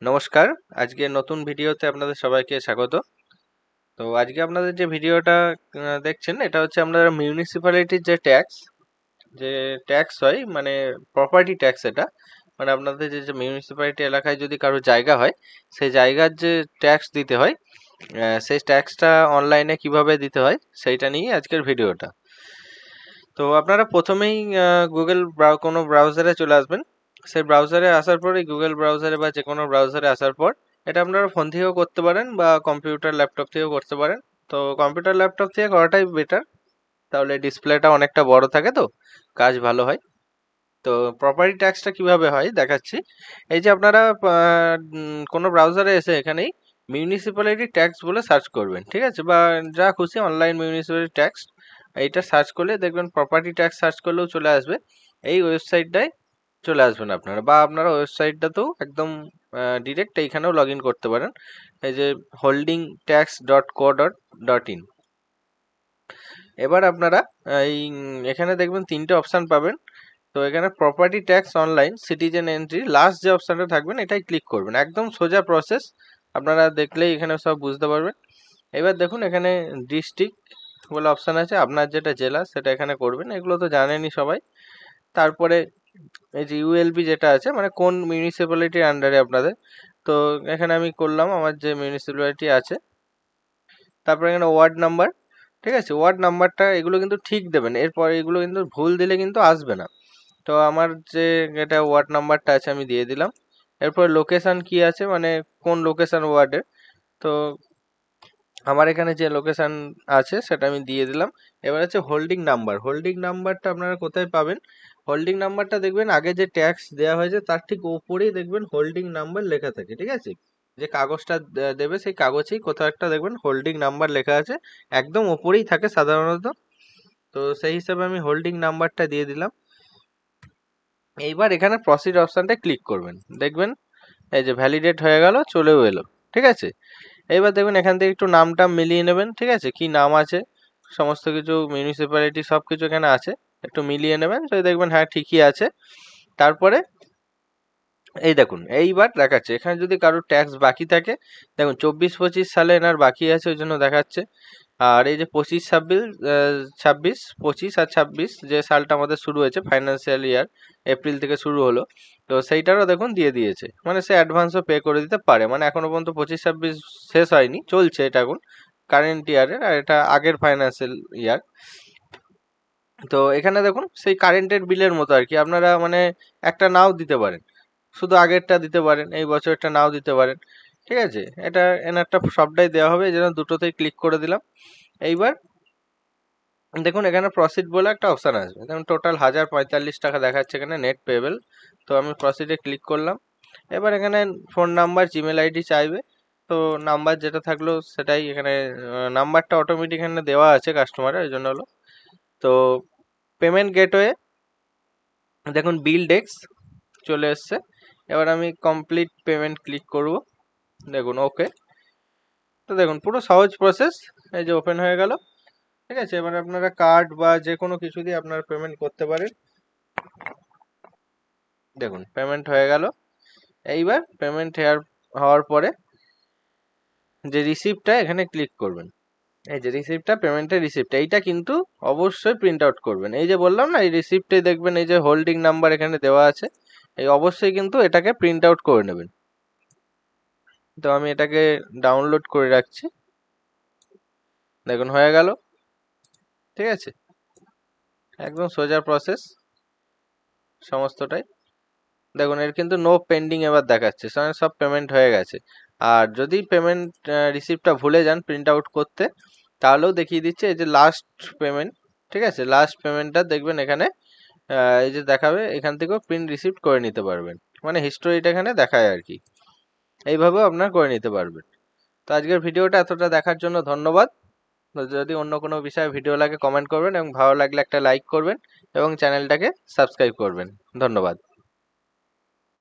নমস্কার। আজকে নতুন ভিডিওতে আপনাদের সবাইকে স্বাগত। তো আজকে আপনাদের যে ভিডিওটা দেখছেন, এটা হচ্ছে আপনারা মিউনিসিপ্যালিটির যে ট্যাক্স হয়, মানে প্রপার্টি ট্যাক্স। এটা মানে আপনাদের যে মিউনিসিপ্যালিটি এলাকায় যদি কারো জায়গা হয়, সেই জায়গার যে ট্যাক্স দিতে হয়, সেই ট্যাক্সটা অনলাইনে কিভাবে দিতে হয় সেইটা নিয়ে আজকের ভিডিওটা। তো আপনারা প্রথমেই গুগল কোনো ব্রাউজারে চলে আসবেন। সেই ব্রাউজারে আসার পরে গুগল ব্রাউজারে বা যে কোনো ব্রাউজারে আসার পর এটা আপনারা ফোন থেকেও করতে পারেন বা কম্পিউটার ল্যাপটপ থেকেও করতে পারেন। তো কম্পিউটার ল্যাপটপ থেকে করাটাই বেটার, তাহলে ডিসপ্লেটা অনেকটা বড় থাকে, তো কাজ ভালো হয়। তো প্রপার্টি ট্যাক্সটা কিভাবে হয় দেখাচ্ছি। এই যে আপনারা কোনো ব্রাউজারে এসে এখানেই মিউনিসিপ্যালিটি ট্যাক্স বলে সার্চ করবেন, ঠিক আছে, বা যা খুশি অনলাইন মিউনিসিপ্যালিটি ট্যাক্স এইটা সার্চ করলে দেখবেন, প্রপার্টি ট্যাক্স সার্চ করলেও চলে আসবে। এই ওয়েবসাইটটায় চলে আসবেন আপনারা, বা আপনারা ওয়েবসাইটটাতেও একদম ডিরেক্ট এইখানেও লগ ইন করতে পারেন। এই যে holdingtax.co.in। এবার আপনারা এখানে দেখবেন তিনটে অপশান পাবেন। তো এখানে property tax online citizen entry, last যে অপশানটা থাকবেন এটাই ক্লিক করবেন। একদম সোজা প্রসেস, আপনারা দেখলেই এখানে সব বুঝতে পারবেন। এবার দেখুন এখানে ডিস্ট্রিক্ট বলে অপশান আছে, আপনার যেটা জেলা সেটা এখানে করবেন, এগুলো তো জানেনই সবাই। তারপরে এই যে ইউএলবি যেটা আছে, মানে কোন মিউনিসিপ্যালিটির আন্ডারে আপনাদের। তো এখানে আমি করলাম আমার যে মিউনিসিপ্যালিটি আছে। তারপরে এখানে ওয়ার্ড নাম্বার, ঠিক আছে, ওয়ার্ড নাম্বারটা এগুলো কিন্তু ঠিক দেবেন, এরপর এগুলো কিন্তু ভুল দিলে কিন্তু আসবে না। তো আমার যে এটা ওয়ার্ড নাম্বারটা আছে আমি দিয়ে দিলাম। এরপর লোকেশন কি আছে, মানে কোন লোকেশন ওয়ার্ডের। তো আমার এখানে যে লোকেশন আছে সেটা আমি দিয়ে দিলাম। এবার আছে হোল্ডিং নাম্বার। হোল্ডিং নাম্বারটা আপনারা কোথায় পাবেন? হোল্ডিং নাম্বারটা দেখবেন আগে যে ট্যাক্স দেওয়া হয়েছে তার ঠিক উপরেই দেখবেন হোল্ডিং নাম্বার লেখা থাকে, ঠিক আছে। যে কাগজটা দেবে সেই কাগজেই কোথাও একটা দেখবেন হোল্ডিং নাম্বার লেখা আছে, একদম উপরেই থাকে সাধারণত। তো সেই হিসাবে আমি হোল্ডিং নাম্বারটা দিয়ে দিলাম। এইবার এখানে প্রসিড অপশনটা ক্লিক করবেন, দেখবেন এই যে ভ্যালিডেট হয়ে গেল, চলেও এলো, ঠিক আছে। এইবার দেখবেন এখান থেকে একটু নামটা মিলিয়ে নেবেন, ঠিক আছে, কি নাম আছে সমস্ত কিছু মিউনিসিপ্যালিটি সব কিছু এখানে আছে, একটু মিলিয়ে নেবেন, তো দেখবেন হ্যাঁ ঠিকই আছে। তারপরে এই দেখুন এইবার দেখাচ্ছে এখানে যদি কারোর ট্যাক্স বাকি থাকে, দেখুন 24-25 সালে এনার বাকি আছে ওই জন্য দেখাচ্ছে। আর এই যে 25-26 যে সালটা আমাদের শুরু হয়েছে ফাইন্যান্সিয়াল ইয়ার, এপ্রিল থেকে শুরু হলো, তো সেইটারও দেখুন দিয়ে দিয়েছে, মানে সে অ্যাডভান্সও পে করে দিতে পারে। মানে এখনো পর্যন্ত 25-26 শেষ হয়নি, চলছে এটা এখন কারেন্ট ইয়ারের, আর এটা আগের ফাইন্যান্সিয়াল ইয়ার। তো এখানে দেখুন সেই কারেন্টের বিলের মতো আর কি, আপনারা মানে একটা নাও দিতে পারেন, শুধু আগেরটা দিতে পারেন, এই বছরটা নাও দিতে পারেন, ঠিক আছে। এটা এনারটা সবটাই দেওয়া হবে, এই জন্য দুটোতেই ক্লিক করে দিলাম। এইবার দেখুন এখানে প্রসিড বলে একটা অপশান আসবে, দেখুন টোটাল 1045 টাকা দেখাচ্ছে এখানে নেট পেয়েবল। তো আমি প্রসিডে ক্লিক করলাম। এবার এখানে ফোন নাম্বার, জিমেল আইডি চাইবে। তো নাম্বার যেটা থাকলো সেটাই এখানে, নাম্বারটা অটোমেটিক এখানে দেওয়া আছে কাস্টমারের, এই জন্য হলো। তো পেমেন্ট গেটওয়ে, দেখুন বিল ডেস্ক চলে এসছে। এবার আমি কমপ্লিট পেমেন্ট ক্লিক করব, দেখুন ওকে। তো দেখুন পুরো সহজ প্রসেস, এই যে ওপেন হয়ে গেল, ঠিক আছে। এবার আপনারা কার্ড বা যে কোনো কিছু দিয়ে আপনারা পেমেন্ট করতে পারেন। দেখুন পেমেন্ট হয়ে গেল। এইবার পেমেন্ট হওয়ার পরে যে রিসিপ্টটা এখানে ক্লিক করবেন, এই যে রিসিপ্টটা, পেমেন্টের রিসিপ্ট, এইটা কিন্তু অবশ্যই প্রিন্ট আউট করবেন। এই যে বললাম না, এই রিসিপ্টে দেখবেন এই যে হোল্ডিং নাম্বার এখানে দেওয়া আছে, এই অবশ্যই কিন্তু এটাকে প্রিন্ট আউট করে নেবেন। তো আমি এটাকে ডাউনলোড করে রাখছি, দেখুন হয়ে গেল, ঠিক আছে। একদম সোজা প্রসেস সমস্তটাই। দেখুন এর কিন্তু নো পেন্ডিং এবার দেখাচ্ছে, মানে সব পেমেন্ট হয়ে গেছে। আর যদি পেমেন্ট রিসিপ্টটা ভুলে যান প্রিন্ট আউট করতে, তাহলেও দেখিয়ে দিচ্ছে এই যে লাস্ট পেমেন্ট, ঠিক আছে। লাস্ট পেমেন্টটা দেখবেন এখানে এই যে দেখাবে, এখান থেকেও প্রিন্ট রিসিপ্ট করে নিতে পারবেন, মানে হিস্টোরিটা এখানে দেখায় আর কি। এইভাবেও আপনারা করে নিতে পারবেন। তো আজকের ভিডিওটা এতটা দেখার জন্য ধন্যবাদ। তো যদি অন্য কোনো বিষয়ে ভিডিও লাগে কমেন্ট করবেন, এবং ভালো লাগলে একটা লাইক করবেন এবং চ্যানেলটাকে সাবস্ক্রাইব করবেন। ধন্যবাদ।